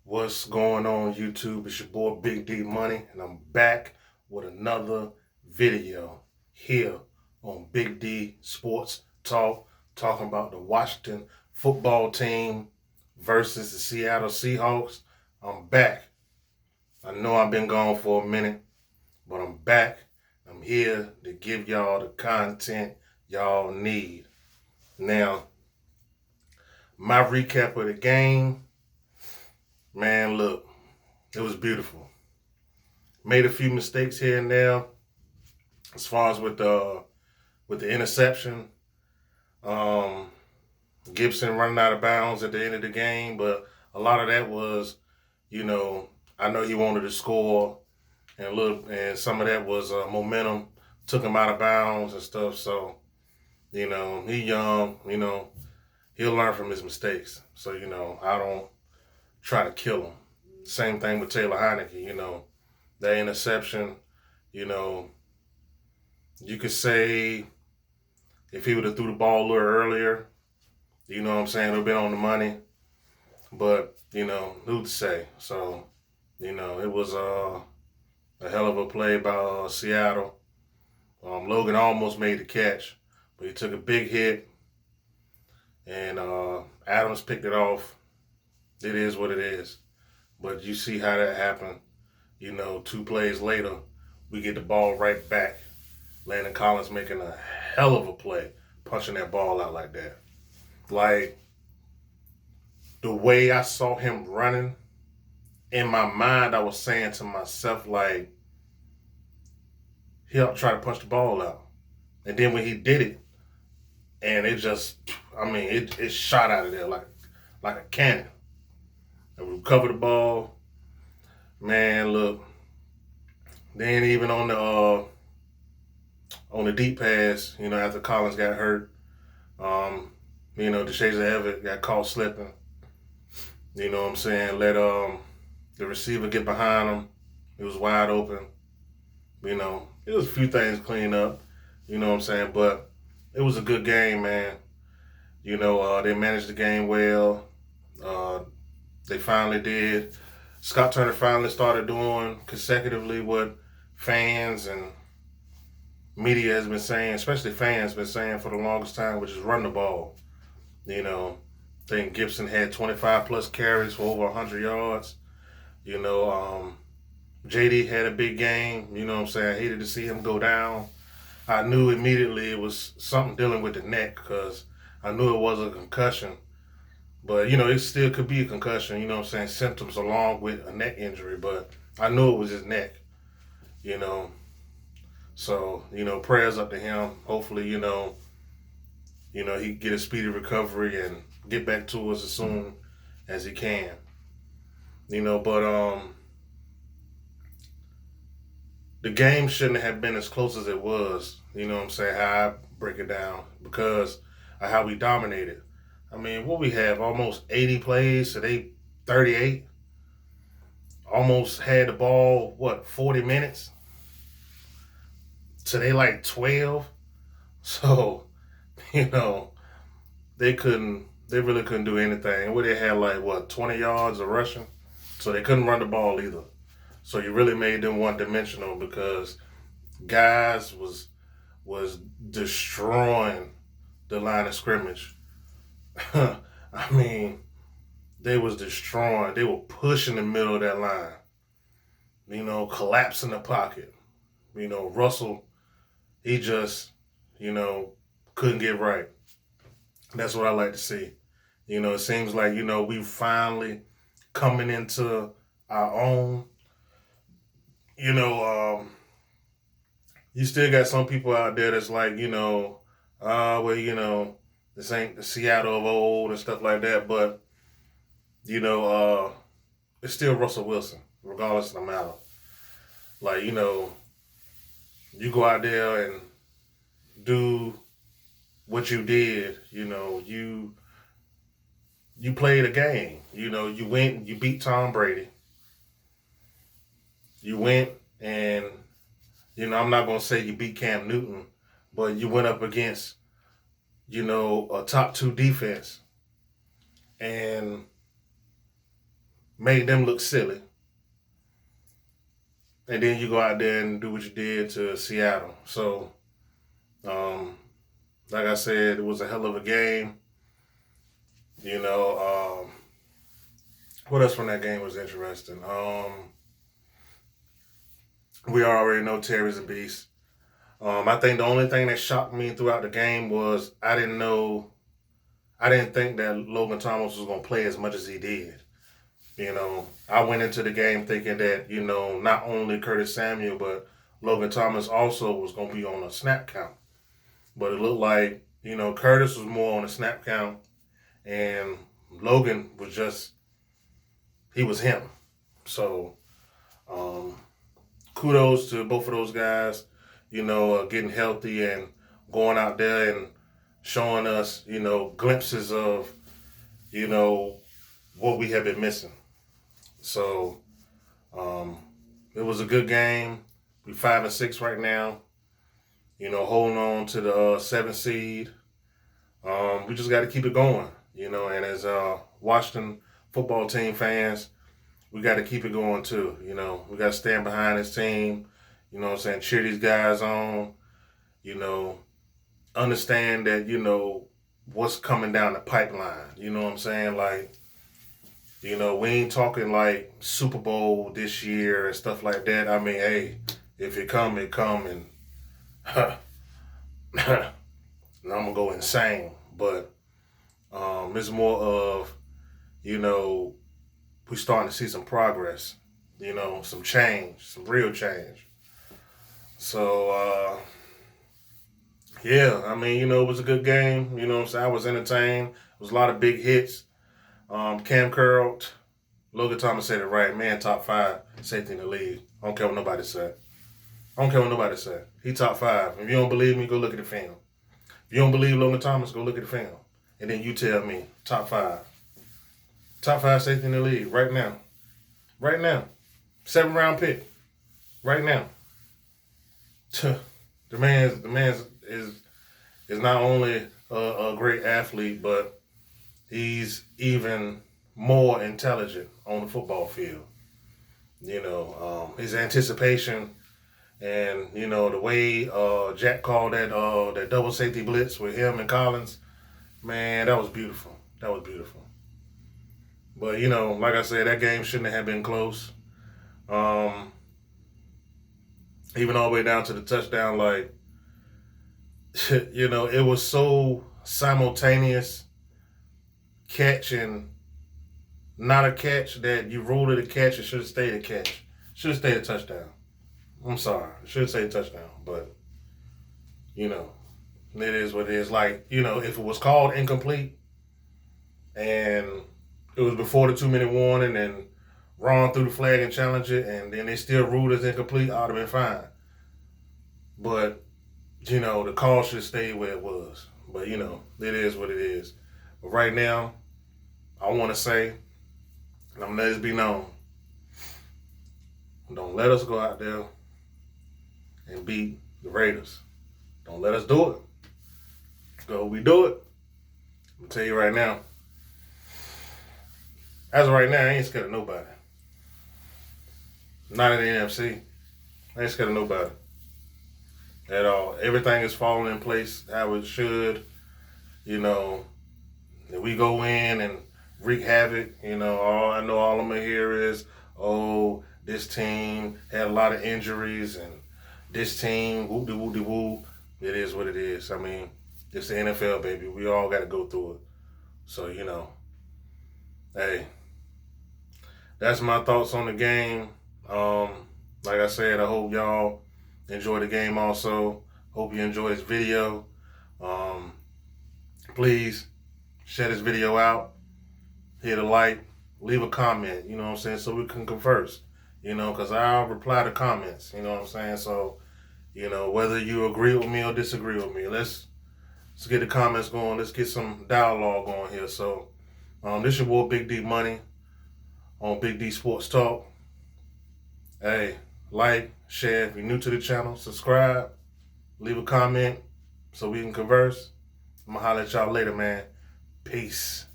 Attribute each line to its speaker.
Speaker 1: What's going on, YouTube? It's your boy Big D Money, and I'm back with another video here on Big D Sports Talk, talking about the Washington football team versus the Seattle Seahawks. I'm back. I know I've been gone for a minute, but I'm back. I'm here to give y'all the content y'all need. Now, my recap of the game, man, look, it was beautiful. Made a few mistakes here and there, as far as with the interception. Gibson running out of bounds at the end of the game, but a lot of that was, I know he wanted to score, and some of that was momentum took him out of bounds and stuff. So, he young, he'll learn from his mistakes. So, I don't try to kill him. Same thing with Taylor Heineke, that interception, you could say if he would have threw the ball a little earlier, it would have been on the money. But, who to say? So, it was a hell of a play by Seattle. Logan almost made the catch, but he took a big hit, and Adams picked it off. It is what it is. But you see how that happened. 2 plays later, we get the ball right back. Landon Collins making a hell of a play, punching that ball out like that. Like, the way I saw him running, in my mind, I was saying to myself, like, he'll try to punch the ball out. And then when he did it, and it just, it shot out of there like a cannon. And we recovered the ball. Man, look. Then even on the deep pass, after Collins got hurt, DeShazer Everett got caught slipping. Let the receiver get behind him. It was wide open. It was a few things cleaned up. But it was a good game, man. They managed the game well. They finally did. Scott Turner finally started doing consecutively what fans and media has been saying, especially fans been saying for the longest time, which is run the ball. I think Gibson had 25 plus carries for over 100 yards. JD had a big game. I hated to see him go down. I knew immediately it was something dealing with the neck because I knew it was a concussion. But, it still could be a concussion, symptoms along with a neck injury. But I knew it was his neck, So, prayers up to him. Hopefully, he can get a speedy recovery and get back to us as soon as he can. But the game shouldn't have been as close as it was, how I break it down, because of how we dominated. What we have, almost 80 plays, so they 38. Almost had the ball, 40 minutes? So they like 12. So, they really couldn't do anything. They had 20 yards of rushing? So they couldn't run the ball either. So you really made them one-dimensional because guys was destroying the line of scrimmage. They was destroying. They were pushing the middle of that line. Collapsing the pocket. Russell, he just, couldn't get right. That's what I like to see. It seems like, we finally coming into our own. You still got some people out there that's like, this ain't the Seattle of old and stuff like that, but, it's still Russell Wilson, regardless of the matter. Like, you go out there and do what you did, you played a game. You went and you beat Tom Brady. You went and, I'm not going to say you beat Cam Newton, but you went up against, a top 2 defense. And made them look silly. And then you go out there and do what you did to Seattle. So, um, like I said, it was a hell of a game. You know, what else from that game was interesting? We already know Terry's a beast. I think the only thing that shocked me throughout the game was I didn't think that Logan Thomas was going to play as much as he did. You know, I went into the game thinking that, you know, not only Curtis Samuel, but Logan Thomas also was going to be on a snap count. But it looked like, you know, Curtis was more on a snap count and Logan was just, he was him. So, kudos to both of those guys, you know, getting healthy and going out there and showing us, you know, glimpses of, you know, what we have been missing. So, it was a good game. We're 5-6 right now. You know, holding on to the 7th seed. We just got to keep it going. You know, and as Washington football team fans, we got to keep it going too. You know, we got to stand behind this team. You know what I'm saying? Cheer these guys on. You know, understand that, you know, what's coming down the pipeline. You know what I'm saying? Like, you know, we ain't talking like Super Bowl this year and stuff like that. I mean, hey, if it come, it come, and I'm gonna go insane. But it's more of, you know, we starting to see some progress. You know, some change, some real change. So yeah, I mean, you know, it was a good game. You know what I'm saying? I was entertained. It was a lot of big hits. Cam Curl, Logan Thomas said it right. Man, top 5 safety in the league. I don't care what nobody said. I don't care what nobody said. He top 5. If you don't believe me, go look at the film. If you don't believe Logan Thomas, go look at the film. And then you tell me, top 5. Top 5 safety in the league right now. Right now. 7th round pick. Right now. The man is not only a great athlete, but he's even more intelligent on the football field. You know, his anticipation and, you know, the way Jack called that double safety blitz with him and Collins, man, that was beautiful. That was beautiful. But, you know, like I said, that game shouldn't have been close. Even all the way down to the touchdown, like, you know, it was so simultaneous catch and not a catch that you ruled it a catch. It should have stayed a catch. Should have stayed a touchdown. I'm sorry. It should have stayed a touchdown. But, you know, it is what it is. Like, you know, if it was called incomplete and it was before the 2-minute warning and Ron threw the flag and challenged it and then they still ruled as incomplete, I would have been fine. But, you know, the call should stay where it was. But, you know, it is what it is. But right now, I want to say, and I'm going to let this be known, don't let us go out there and beat the Raiders. Don't let us do it. So we do it. I'm going to tell you right now, as of right now, I ain't scared of nobody. Not in the NFC. I ain't scared of nobody at all. Everything is falling in place how it should. You know, if we go in and wreak havoc, you know, all I'm gonna hear is, oh, this team had a lot of injuries and this team, whoop-de-whoop-de-whoop. It is what it is. I mean, it's the NFL, baby. We all got to go through it. So, you know, hey, that's my thoughts on the game. Like I said, I hope y'all enjoy the game also. Hope you enjoy this video. Please share this video out. Hit a like. Leave a comment, you know what I'm saying, so we can converse. You know, because I'll reply to comments, you know what I'm saying? So, you know, whether you agree with me or disagree with me, let's get the comments going. Let's get some dialogue going here. So, this your boy Big D Money on Big D Sports Talk. Hey, like, share. If you're new to the channel, subscribe. Leave a comment so we can converse. I'm going to holler at y'all later, man. Peace.